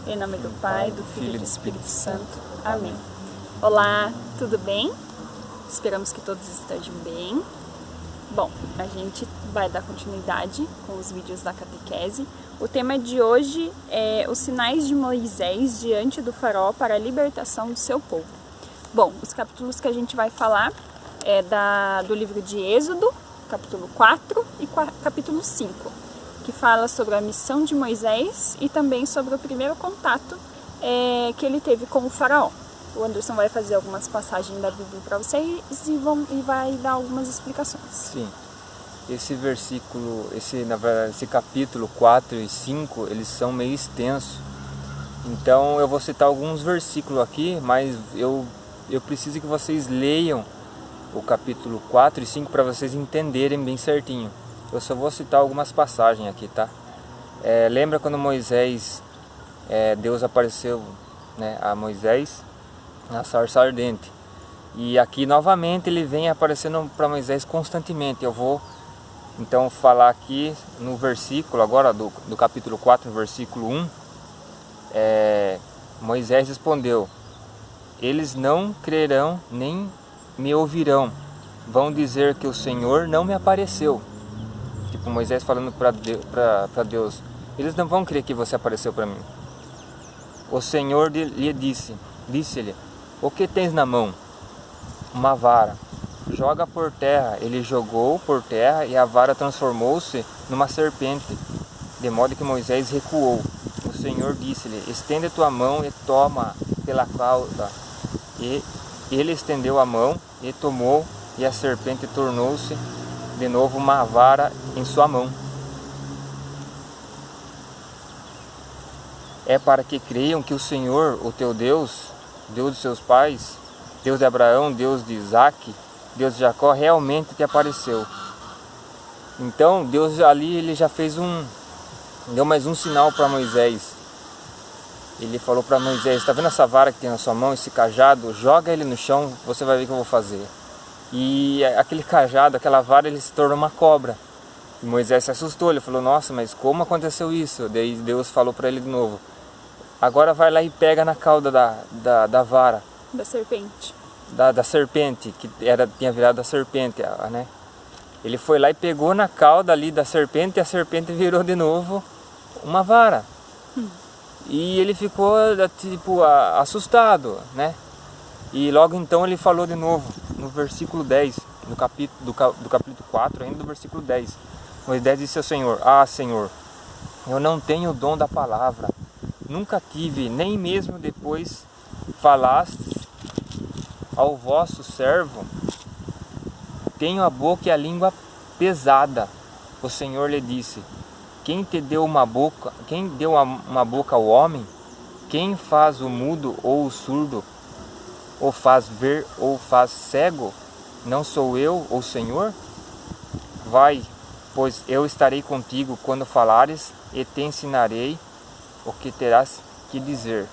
Em nome do Pai, do Filho e do Espírito Santo. Amém. Olá, tudo bem? Esperamos que todos estejam bem. Bom, a gente vai dar continuidade com os vídeos da catequese. O tema de hoje é os sinais de Moisés diante do faraó para a libertação do seu povo. Bom, os capítulos que a gente vai falar é do livro de Êxodo, capítulo 4 e capítulo 5. Que fala sobre a missão de Moisés e também sobre o primeiro contato que ele teve com o faraó. O Anderson vai fazer algumas passagens da Bíblia para vocês e vai dar algumas explicações. Sim, esse versículo, esse capítulo 4 e 5, eles são meio extensos. Então eu vou citar alguns versículos aqui, mas eu preciso que vocês leiam o capítulo 4 e 5 para vocês entenderem bem certinho. Eu só vou citar algumas passagens aqui, tá? Lembra quando Moisés, Deus apareceu, né, a Moisés na sarça ardente. E aqui novamente ele vem aparecendo para Moisés constantemente. Eu vou então falar aqui no versículo, agora do capítulo 4, versículo 1. Moisés respondeu: eles não crerão nem me ouvirão. Vão dizer que o Senhor não me apareceu. Tipo, Moisés falando para Deus: eles não vão crer que você apareceu para mim. O Senhor lhe disse-lhe: o que tens na mão? Uma vara. Joga por terra. Ele jogou por terra e a vara transformou-se numa serpente, de modo que Moisés recuou. O Senhor disse-lhe: estende tua mão e toma pela cauda. E ele estendeu a mão e tomou, e a serpente tornou-se de novo uma vara em sua mão. É para que creiam que o Senhor, o teu Deus, Deus de seus pais, Deus de Abraão, Deus de Isaac, Deus de Jacó, realmente te apareceu. Então Deus ali, ele já deu mais um sinal para Moisés. Ele falou para Moisés: está vendo essa vara que tem na sua mão, esse cajado? Joga ele no chão, você vai ver o que eu vou fazer. E aquele cajado, aquela vara, ele se tornou uma cobra. E Moisés se assustou, ele falou: nossa, mas como aconteceu isso? Daí Deus falou para ele de novo: agora vai lá e pega na cauda da vara. Da serpente. Da serpente, que tinha virado a serpente, né? Ele foi lá e pegou na cauda ali da serpente, e a serpente virou de novo uma vara. E ele ficou tipo assustado, né? E logo então ele falou de novo, no versículo 10, do capítulo 4, ainda do versículo 10. Moisés disse ao Senhor: ah, Senhor, eu não tenho o dom da palavra, nunca tive, nem mesmo depois falaste ao vosso servo, tenho a boca e a língua pesada. O Senhor lhe disse: quem deu uma boca ao homem? Quem faz o mudo ou o surdo? Ou faz ver ou faz cego? Não sou eu, o Senhor? Vai, pois eu estarei contigo quando falares, e te ensinarei o que terás que dizer.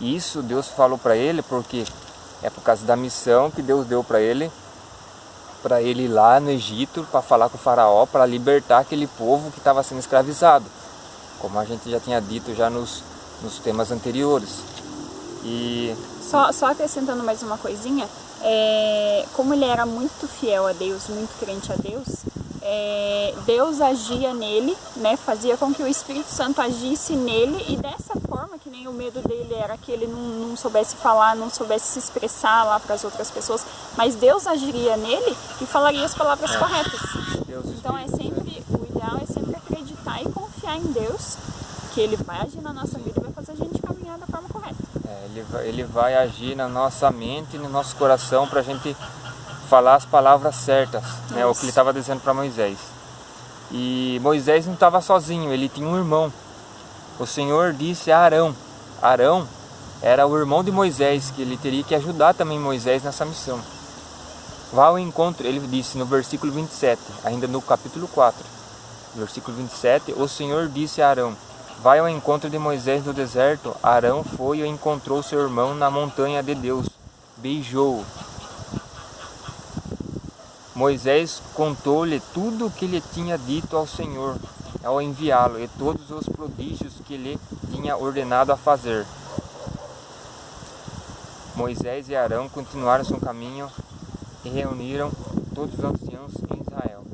Isso Deus falou para ele porque é por causa da missão que Deus deu para ele ir lá no Egito para falar com o faraó, para libertar aquele povo que estava sendo escravizado, como a gente já tinha dito já nos temas anteriores. E só acrescentando mais uma coisinha, como ele era muito fiel a Deus, muito crente a Deus, Deus agia nele, né, fazia com que o Espírito Santo agisse nele, e dessa forma, que nem o medo dele era que ele não soubesse falar, não soubesse se expressar lá para as outras pessoas, mas Deus agiria nele e falaria as palavras corretas. Então o ideal é sempre acreditar e confiar em Deus, que Ele vai agir na nossa vida e vai fazer a gente caminhar da forma correta. Ele vai agir na nossa mente e no nosso coração para a gente falar as palavras certas, né? O que ele estava dizendo para Moisés. E Moisés não estava sozinho, ele tinha um irmão. O Senhor disse a Arão. Arão era o irmão de Moisés, que ele teria que ajudar também Moisés nessa missão. Vá ao encontro, ele disse no versículo 27, ainda no capítulo 4, versículo 27, o Senhor disse a Arão: vai ao encontro de Moisés no deserto. Arão foi e encontrou seu irmão na montanha de Deus. Beijou-o. Moisés contou-lhe tudo o que lhe tinha dito ao Senhor. ao enviá-lo e todos os prodígios que lhe tinha ordenado a fazer. Moisés e Arão continuaram seu caminho e reuniram todos os anciãos em Israel.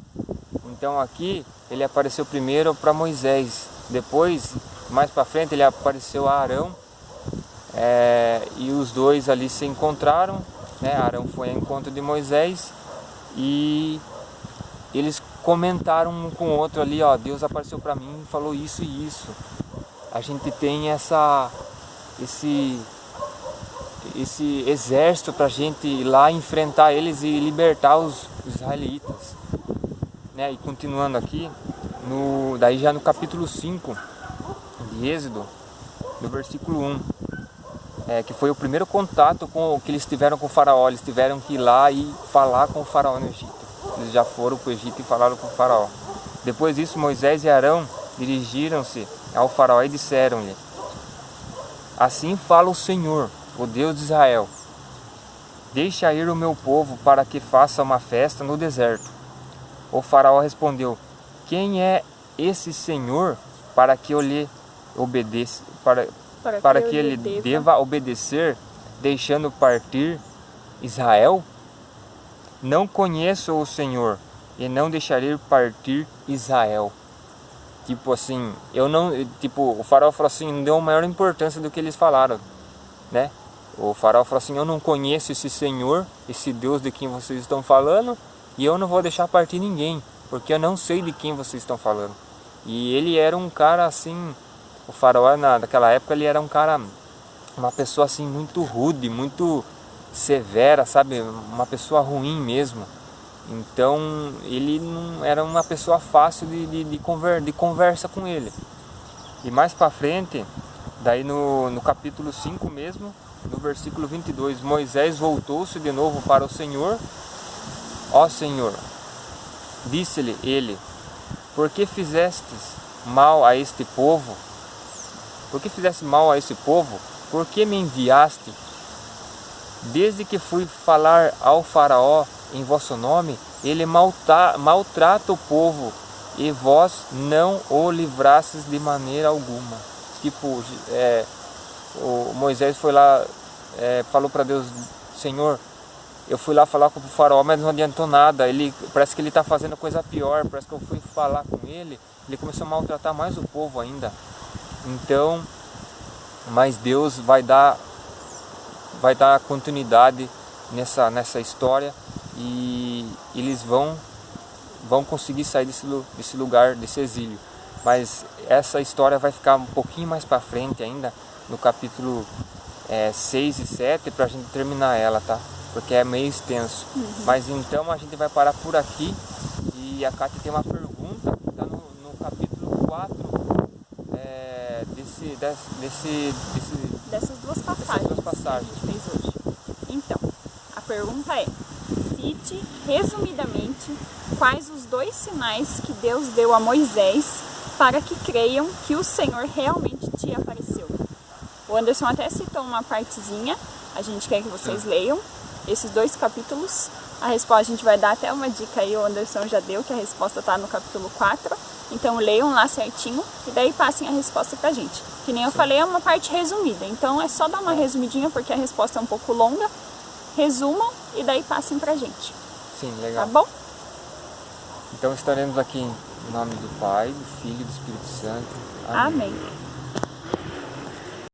Então aqui ele apareceu primeiro para Moisés, depois, mais para frente, ele apareceu a Arão, e os dois ali se encontraram, né? Arão foi ao encontro de Moisés e eles comentaram um com o outro ali, ó, Deus apareceu para mim e falou isso e isso. A gente tem esse exército para a gente ir lá enfrentar eles e libertar os israelitas, né? E continuando aqui, daí já no capítulo 5 de Êxodo, no versículo 1, que foi o primeiro contato que eles tiveram com o faraó. Eles tiveram que ir lá e falar com o faraó no Egito. Eles já foram para o Egito e falaram com o faraó. Depois disso, Moisés e Arão dirigiram-se ao faraó e disseram-lhe: assim fala o Senhor, o Deus de Israel: deixa ir o meu povo para que faça uma festa no deserto. O faraó respondeu: quem é esse Senhor para que eu lhe obedeça, para que ele deva obedecer, deixando partir Israel? Não conheço o Senhor e não deixarei partir Israel. Tipo assim, o faraó falou assim, não deu maior importância do que eles falaram, né? O faraó falou assim: eu não conheço esse Senhor, esse Deus de quem vocês estão falando, e eu não vou deixar partir ninguém, porque eu não sei de quem vocês estão falando. E ele era um cara assim, o faraó naquela época, ele era um cara, uma pessoa assim muito rude, muito severa, sabe? Uma pessoa ruim mesmo. Então ele não era uma pessoa fácil de conversa com ele. E mais para frente, daí no capítulo 5 mesmo, no versículo 22, Moisés voltou-se de novo para o Senhor. Ó Senhor, disse-lhe ele: por que fizestes mal a este povo? Por que fizeste mal a este povo? Por que me enviaste? Desde que fui falar ao faraó em vosso nome, ele maltrata o povo, e vós não o livrastes de maneira alguma. Tipo, o Moisés foi lá, falou para Deus: Senhor, eu fui lá falar com o faraó, mas não adiantou nada. Parece que ele está fazendo coisa pior. Parece que eu fui falar com ele começou a maltratar mais o povo ainda. Então, mas Deus vai dar continuidade nessa história, e eles vão conseguir sair desse lugar, desse exílio. Mas essa história vai ficar um pouquinho mais para frente ainda, no capítulo 6 e 7, para a gente terminar ela, tá? Porque é meio extenso. Mas então a gente vai parar por aqui, e a Kátia tem uma pergunta que está no capítulo 4 dessas duas passagens que a gente fez hoje. Então, a pergunta é: cite resumidamente quais os 2 sinais que Deus deu a Moisés para que creiam que o Senhor realmente te apareceu. O Anderson até citou uma partezinha, a gente quer que vocês leiam esses 2 capítulos. A resposta a gente vai dar até uma dica aí, o Anderson já deu, que a resposta está no capítulo 4. Então leiam lá certinho e daí passem a resposta pra gente. Que nem eu falei, é uma parte resumida, então é só dar uma resumidinha porque a resposta é um pouco longa. Resumam e daí passem pra gente. Sim, legal. Tá bom? Então estaremos aqui em nome do Pai, do Filho e do Espírito Santo. Amém. Amém.